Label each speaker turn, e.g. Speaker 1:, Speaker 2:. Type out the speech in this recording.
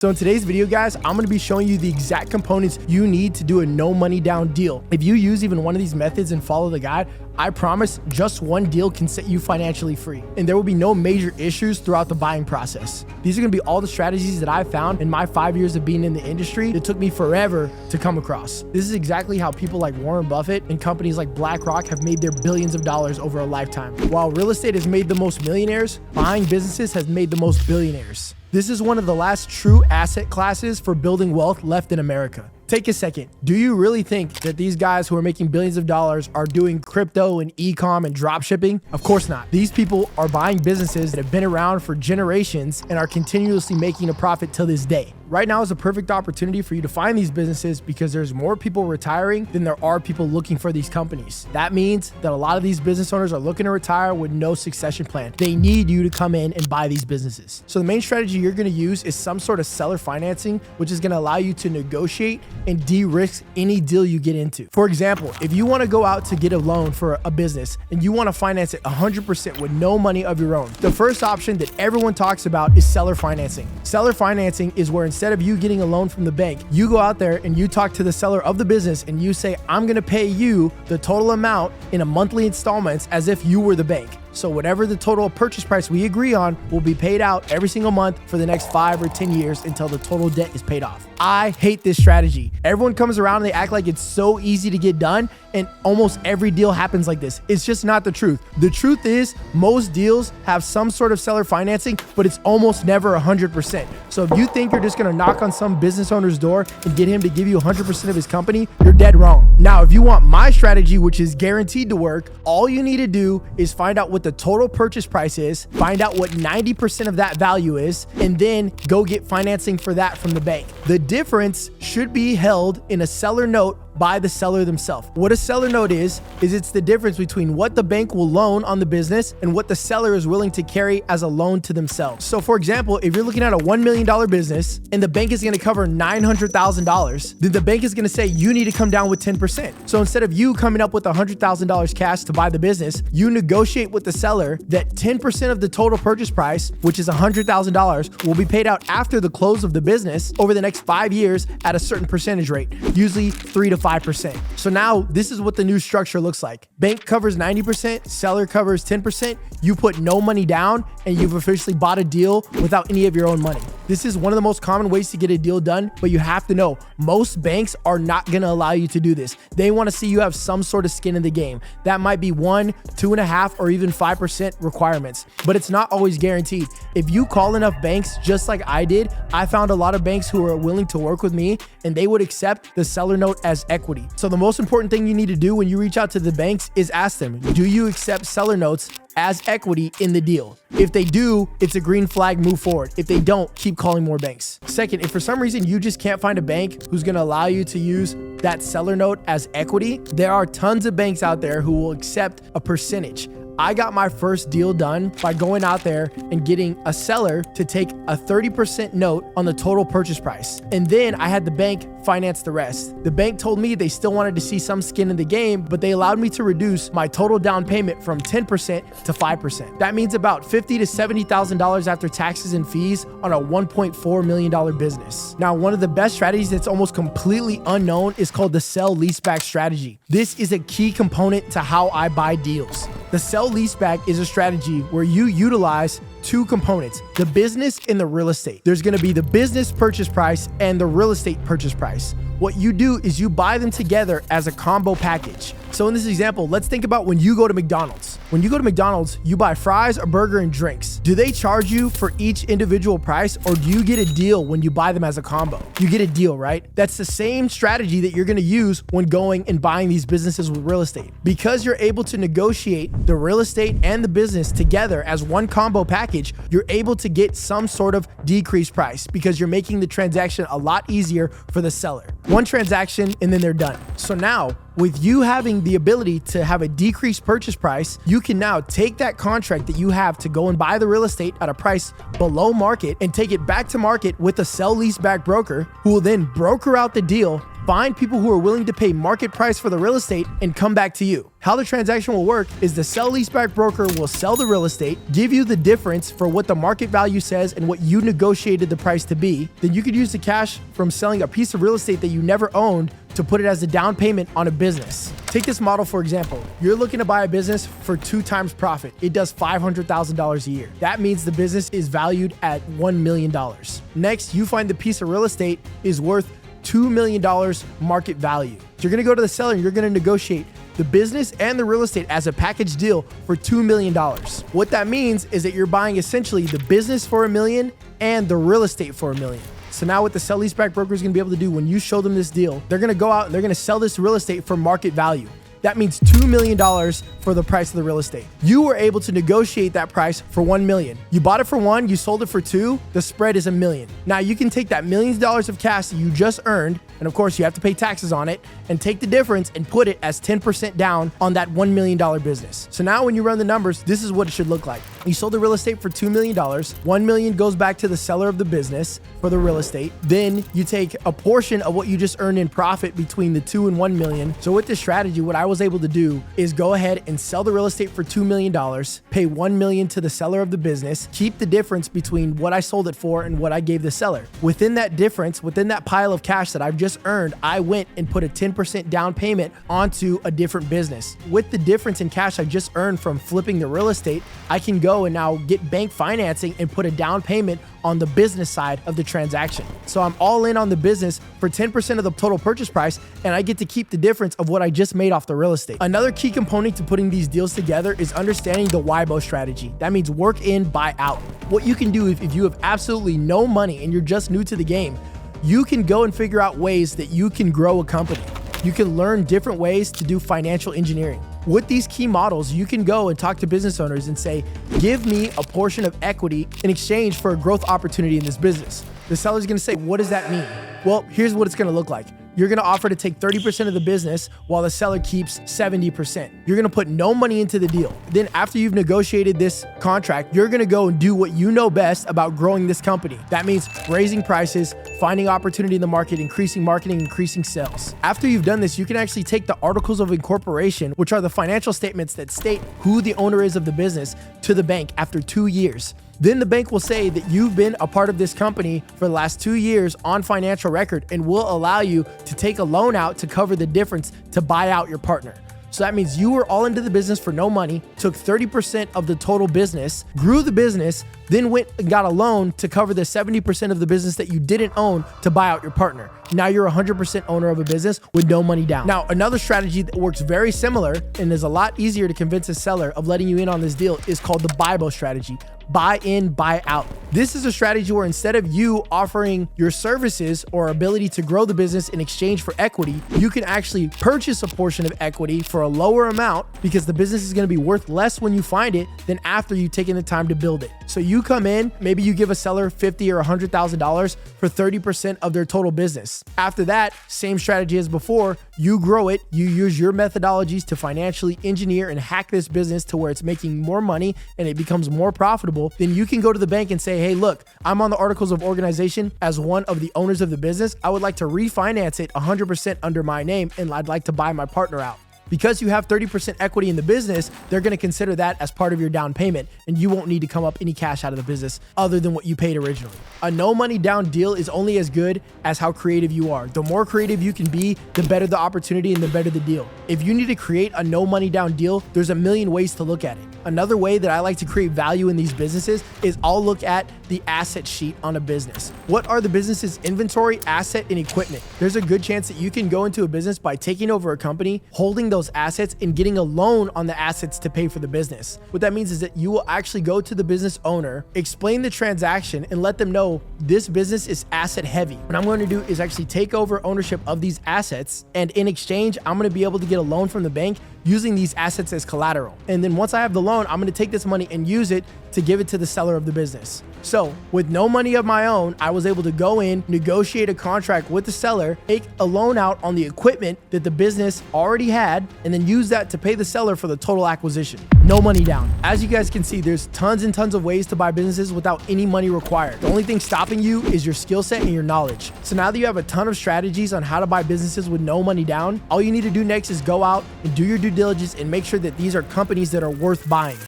Speaker 1: So in today's video, guys, I'm going to be showing you the exact components you need to do a no money down deal. If you use even one of these methods and follow the guide, I promise just one deal can set you financially free, and there will be no major issues throughout the buying process. These are going to be all the strategies that I found in my 5 years of being in the industry. It took me forever to come across. This is exactly how people like Warren Buffett and companies like BlackRock have made their billions of dollars over a lifetime. While real estate has made the most millionaires, buying businesses has made the most billionaires. This is one of the last true asset classes for building wealth left in America. Take a second. Do you really think that these guys who are making billions of dollars are doing crypto and e-com and drop shipping? Of course not. These people are buying businesses that have been around for generations and are continuously making a profit till this day. Right now is a perfect opportunity for you to find these businesses because there's more people retiring than there are people looking for these companies. That means that a lot of these business owners are looking to retire with no succession plan. They need you to come in and buy these businesses. So the main strategy you're going to use is some sort of seller financing, which is going to allow you to negotiate and de-risk any deal you get into. For example, if you want to go out to get a loan for a business and you want to finance it 100% with no money of your own, the first option that everyone talks about is seller financing. Seller financing is where instead of you getting a loan from the bank, you go out there and you talk to the seller of the business and you say, I'm going to pay you the total amount in a monthly installments as if you were the bank. So whatever the total purchase price we agree on will be paid out every single month for the next 5 or 10 years until the total debt is paid off. I hate this strategy. Everyone comes around and they act like it's so easy to get done, and almost every deal happens like this. It's just not the truth. The truth is most deals have some sort of seller financing, but it's almost never 100%. So if you think you're just gonna knock on some business owner's door and get him to give you 100% of his company, you're dead wrong. Now, if you want my strategy, which is guaranteed to work, all you need to do is find out what the total purchase price is, find out what 90% of that value is, and then go get financing for that from the bank. The difference should be held in a seller note by the seller themselves. What a seller note is it's the difference between what the bank will loan on the business and what the seller is willing to carry as a loan to themselves. So for example, if you're looking at a $1 million business and the bank is going to cover $900,000, then the bank is going to say you need to come down with 10%. So instead of you coming up with $100,000 cash to buy the business, you negotiate with the seller that 10% of the total purchase price, which is $100,000, will be paid out after the close of the business over the next 5 years at a certain percentage rate, usually 3 to 5%. So now this is what the new structure looks like. Bank covers 90%, seller covers 10%. You put no money down and you've officially bought a deal without any of your own money. This is one of the most common ways to get a deal done, but you have to know most banks are not going to allow you to do this. They want to see you have some sort of skin in the game. That might be 1, 2.5, or even 5% requirements, but it's not always guaranteed. If you call enough banks, just like I did, I found a lot of banks who are willing to work with me and they would accept the seller note as equity. So the most important thing you need to do when you reach out to the banks is ask them, do you accept seller notes as equity in the deal? If they do, it's a green flag, move forward. If they don't, keep calling more banks. Second, if for some reason you just can't find a bank who's going to allow you to use that seller note as equity, there are tons of banks out there who will accept a percentage. I got my first deal done by going out there and getting a seller to take a 30% note on the total purchase price. And then I had the bank finance the rest. The bank told me they still wanted to see some skin in the game, but they allowed me to reduce my total down payment from 10% to 5%. That means about $50,000 to $70,000 after taxes and fees on a $1.4 million business. Now, one of the best strategies that's almost completely unknown is called the sale-leaseback strategy. This is a key component to how I buy deals. The sale-leaseback is a strategy where you utilize two components, the business and the real estate. There's going to be the business purchase price and the real estate purchase price. What you do is you buy them together as a combo package. So in this example, let's think about when you go to McDonald's. When you go to McDonald's, you buy fries, a burger, and drinks. Do they charge you for each individual price, or do you get a deal when you buy them as a combo? You get a deal, right? That's the same strategy that you're going to use when going and buying these businesses with real estate. Because you're able to negotiate the real estate and the business together as one combo package, you're able to get some sort of decreased price because you're making the transaction a lot easier for the seller. One transaction and then they're done. So now, with you having the ability to have a decreased purchase price, you can now take that contract that you have to go and buy the real estate at a price below market and take it back to market with a sell-leaseback broker who will then broker out the deal find people who are willing to pay market price for the real estate, and come back to you. How the transaction will work is the sell-leaseback broker will sell the real estate, give you the difference for what the market value says and what you negotiated the price to be. Then you could use the cash from selling a piece of real estate that you never owned to put it as a down payment on a business. Take this model, for example. You're looking to buy a business for 2 times profit. It does $500,000 a year. That means the business is valued at $1 million. Next, you find the piece of real estate is worth $2 million market value. So you're gonna go to the seller and you're gonna negotiate the business and the real estate as a package deal for $2 million. What that means is that you're buying essentially the business for $1 million and the real estate for $1 million. So now what the sell-leaseback broker is going to be able to do when you show them this deal, they're going to go out and they're going to sell this real estate for market value. That means $2 million for the price of the real estate. You were able to negotiate that price for $1 million. You bought it for 1, you sold it for 2, the spread is $1 million. Now you can take that millions of dollars of cash that you just earned, and of course you have to pay taxes on it, and take the difference and put it as 10% down on that $1 million business. So now when you run the numbers, this is what it should look like. You sold the real estate for $2 million. $1 million goes back to the seller of the business for the real estate. Then you take a portion of what you just earned in profit between the 2 and 1 million. So with this strategy, what I was able to do is go ahead and sell the real estate for $2 million, pay $1 million to the seller of the business, keep the difference between what I sold it for and what I gave the seller. Within that difference, within that pile of cash that I've just earned, I went and put a 10% down payment onto a different business. With the difference in cash I just earned from flipping the real estate, I can go and now get bank financing and put a down payment on the business side of the transaction. So I'm all in on the business for 10% of the total purchase price, and I get to keep the difference of what I just made off the real estate. Another key component to putting these deals together is understanding the WIBO strategy. That means work in, buy out. What you can do if you have absolutely no money and you're just new to the game, you can go and figure out ways that you can grow a company. You can learn different ways to do financial engineering. With these key models, you can go and talk to business owners and say, give me a portion of equity in exchange for a growth opportunity in this business. The seller's gonna say, what does that mean? Well, here's what it's gonna look like. You're gonna offer to take 30% of the business while the seller keeps 70%. You're gonna put no money into the deal. Then after you've negotiated this contract, you're gonna go and do what you know best about growing this company. That means raising prices, finding opportunity in the market, increasing marketing, increasing sales. After you've done this, you can actually take the articles of incorporation, which are the financial statements that state who the owner is of the business, to the bank after 2 years. Then the bank will say that you've been a part of this company for the last 2 years on financial record and will allow you to take a loan out to cover the difference to buy out your partner. So that means you were all into the business for no money, took 30% of the total business, grew the business, then went and got a loan to cover the 70% of the business that you didn't own to buy out your partner. Now you're 100% owner of a business with no money down. Now, another strategy that works very similar and is a lot easier to convince a seller of letting you in on this deal is called the BIBO strategy. Buy in, buy out. This is a strategy where instead of you offering your services or ability to grow the business in exchange for equity, you can actually purchase a portion of equity for a lower amount because the business is going to be worth less when you find it than after you've taken the time to build it. So you come in, maybe you give a seller $50,000 or $100,000 for 30% of their total business. After that, same strategy as before, you grow it, you use your methodologies to financially engineer and hack this business to where it's making more money and it becomes more profitable. Then you can go to the bank and say, hey, look, I'm on the articles of organization as one of the owners of the business. I would like to refinance it 100% under my name and I'd like to buy my partner out. Because you have 30% equity in the business, they're going to consider that as part of your down payment, and you won't need to come up any cash out of the business other than what you paid originally. A no money down deal is only as good as how creative you are. The more creative you can be, the better the opportunity and the better the deal. If you need to create a no money down deal, there's a million ways to look at it. Another way that I like to create value in these businesses is I'll look at the asset sheet on a business. What are the business's inventory, asset, and equipment? There's a good chance that you can go into a business by taking over a company, holding those assets, and getting a loan on the assets to pay for the business. What that means is that you will actually go to the business owner, explain the transaction, and let them know this business is asset heavy. What I'm going to do is actually take over ownership of these assets, and in exchange, I'm going to be able to get a loan from the bank using these assets as collateral. And then once I have the loan, I'm going to take this money and use it to give it to the seller of the business. So with no money of my own, I was able to go in, negotiate a contract with the seller, take a loan out on the equipment that the business already had, and then use that to pay the seller for the total acquisition. No money down. As you guys can see, there's tons and tons of ways to buy businesses without any money required. The only thing stopping you is your skill set and your knowledge. So now that you have a ton of strategies on how to buy businesses with no money down, all you need to do next is go out and do your due diligence and make sure that these are companies that are worth buying.